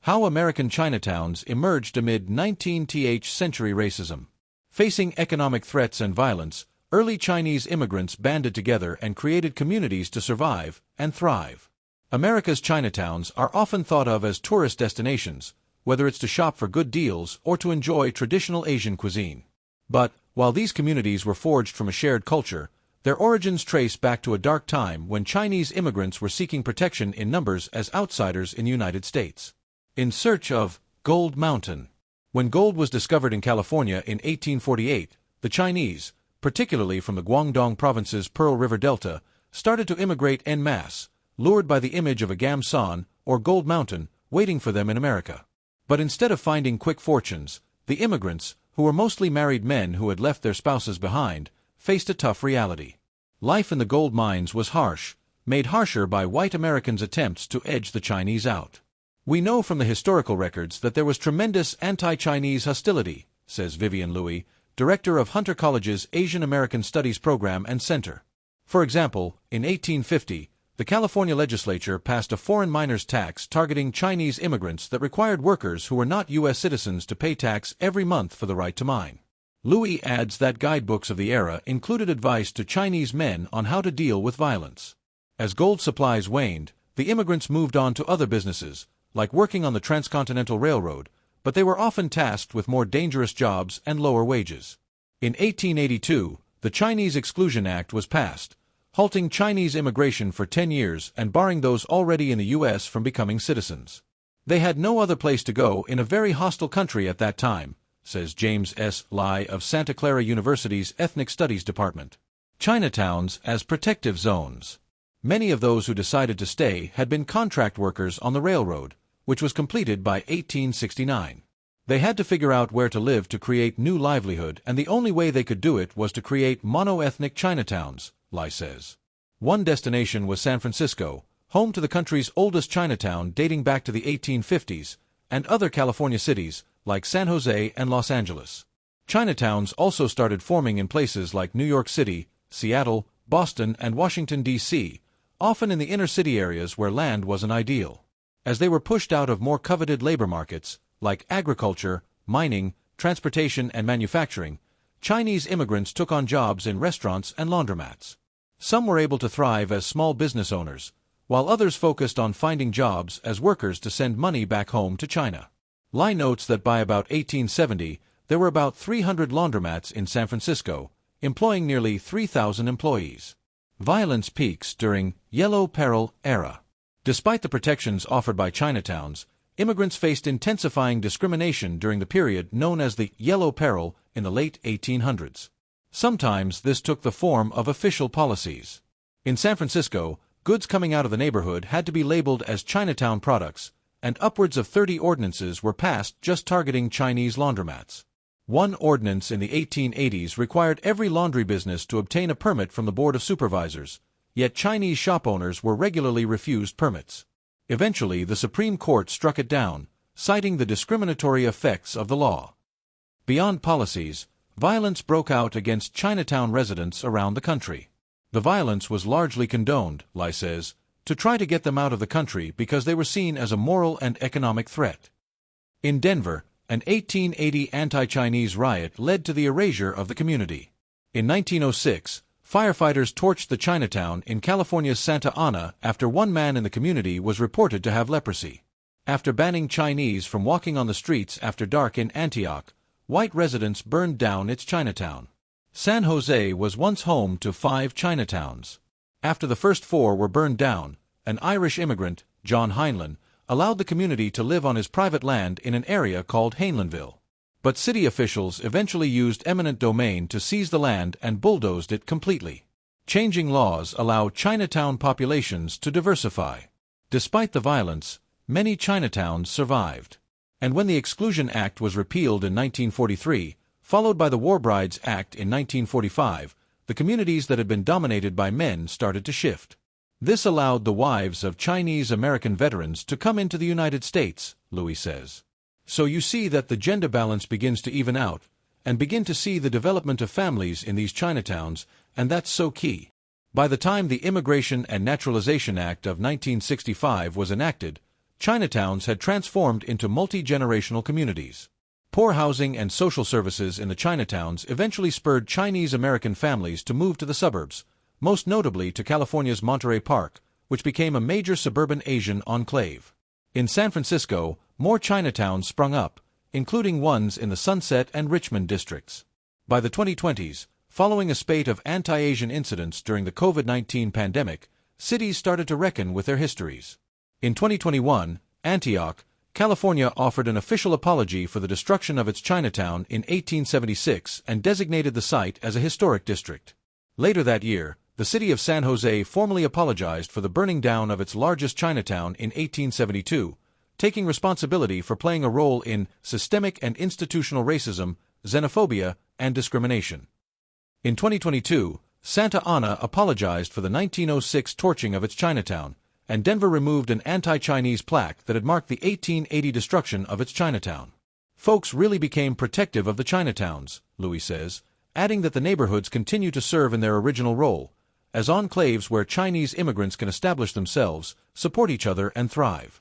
How American Chinatowns emerged amid 19th century racism. Facing economic threats and violence, early Chinese immigrants banded together and created communities to survive and thrive. America's Chinatowns are often thought of as tourist destinations, whether it's to shop for good deals or to enjoy traditional Asian cuisine. But, while these communities were forged from a shared culture, their origins trace back to a dark time when Chinese immigrants were seeking protection in numbers as outsiders in the United States. In search of Gold Mountain. When gold was discovered in California in 1848, the Chinese, particularly from the Guangdong province's Pearl River Delta, started to immigrate en masse, lured by the image of a Gamsan, or Gold Mountain, waiting for them in America. But instead of finding quick fortunes, the immigrants, who were mostly married men who had left their spouses behind, faced a tough reality. Life in the gold mines was harsh, made harsher by white Americans' attempts to edge the Chinese out. We know from the historical records that there was tremendous anti-Chinese hostility, says Vivian Louis, director of Hunter College's Asian American Studies Program and Center. For example, in 1850, the California legislature passed a foreign miners tax targeting Chinese immigrants that required workers who were not U.S. citizens to pay tax every month for the right to mine. Louis adds that guidebooks of the era included advice to Chinese men on how to deal with violence. As gold supplies waned, the immigrants moved on to other businesses, like working on the Transcontinental Railroad, but they were often tasked with more dangerous jobs and lower wages. In 1882, the Chinese Exclusion Act was passed, halting Chinese immigration for 10 years and barring those already in the U.S. from becoming citizens. They had no other place to go in a very hostile country at that time, says James S. Lai of Santa Clara University's Ethnic Studies Department. Chinatowns as protective zones. Many of those who decided to stay had been contract workers on the railroad, which was completed by 1869. They had to figure out where to live to create new livelihood, and the only way they could do it was to create mono-ethnic Chinatowns, Lai says. One destination was San Francisco, home to the country's oldest Chinatown dating back to the 1850s, and other California cities, like San Jose and Los Angeles. Chinatowns also started forming in places like New York City, Seattle, Boston, and Washington, D.C., often in the inner-city areas where land wasn't ideal. As they were pushed out of more coveted labor markets, like agriculture, mining, transportation, and manufacturing, Chinese immigrants took on jobs in restaurants and laundromats. Some were able to thrive as small business owners, while others focused on finding jobs as workers to send money back home to China. Lai notes that by about 1870, there were about 300 laundromats in San Francisco, employing nearly 3,000 employees. Violence peaks during Yellow Peril era. Despite the protections offered by Chinatowns, immigrants faced intensifying discrimination during the period known as the Yellow Peril in the late 1800s. Sometimes this took the form of official policies. In San Francisco, goods coming out of the neighborhood had to be labeled as Chinatown products, and upwards of 30 ordinances were passed just targeting Chinese laundromats. One ordinance in the 1880s required every laundry business to obtain a permit from the Board of Supervisors, yet Chinese shop owners were regularly refused permits. Eventually, the Supreme Court struck it down, citing the discriminatory effects of the law. Beyond policies, violence broke out against Chinatown residents around the country. The violence was largely condoned, Lai says, to try to get them out of the country because they were seen as a moral and economic threat. In Denver, an 1880 anti-Chinese riot led to the erasure of the community. In 1906, firefighters torched the Chinatown in California's Santa Ana after one man in the community was reported to have leprosy. After banning Chinese from walking on the streets after dark in Antioch, white residents burned down its Chinatown. San Jose was once home to 5 Chinatowns. After the first 4 were burned down, an Irish immigrant, John Heinlein, allowed the community to live on his private land in an area called Heinleinville. But city officials eventually used eminent domain to seize the land and bulldozed it completely. Changing laws allow Chinatown populations to diversify. Despite the violence, many Chinatowns survived. And when the Exclusion Act was repealed in 1943, followed by the War Brides Act in 1945, the communities that had been dominated by men started to shift. This allowed the wives of Chinese American veterans to come into the United States, Louis says. So you see that the gender balance begins to even out, and begin to see the development of families in these Chinatowns, and that's so key. By the time the Immigration and Naturalization Act of 1965 was enacted, Chinatowns had transformed into multi-generational communities. Poor housing and social services in the Chinatowns eventually spurred Chinese-American families to move to the suburbs, most notably to California's Monterey Park, which became a major suburban Asian enclave. In San Francisco, more Chinatowns sprung up, including ones in the Sunset and Richmond districts. By the 2020s, following a spate of anti-Asian incidents during the COVID-19 pandemic, cities started to reckon with their histories. In 2021, Antioch, California offered an official apology for the destruction of its Chinatown in 1876 and designated the site as a historic district. Later that year, the city of San Jose formally apologized for the burning down of its largest Chinatown in 1872, taking responsibility for playing a role in systemic and institutional racism, xenophobia, and discrimination. In 2022, Santa Ana apologized for the 1906 torching of its Chinatown, and Denver removed an anti-Chinese plaque that had marked the 1880 destruction of its Chinatown. Folks really became protective of the Chinatowns, Louis says, adding that the neighborhoods continue to serve in their original role, as enclaves where Chinese immigrants can establish themselves, support each other, and thrive.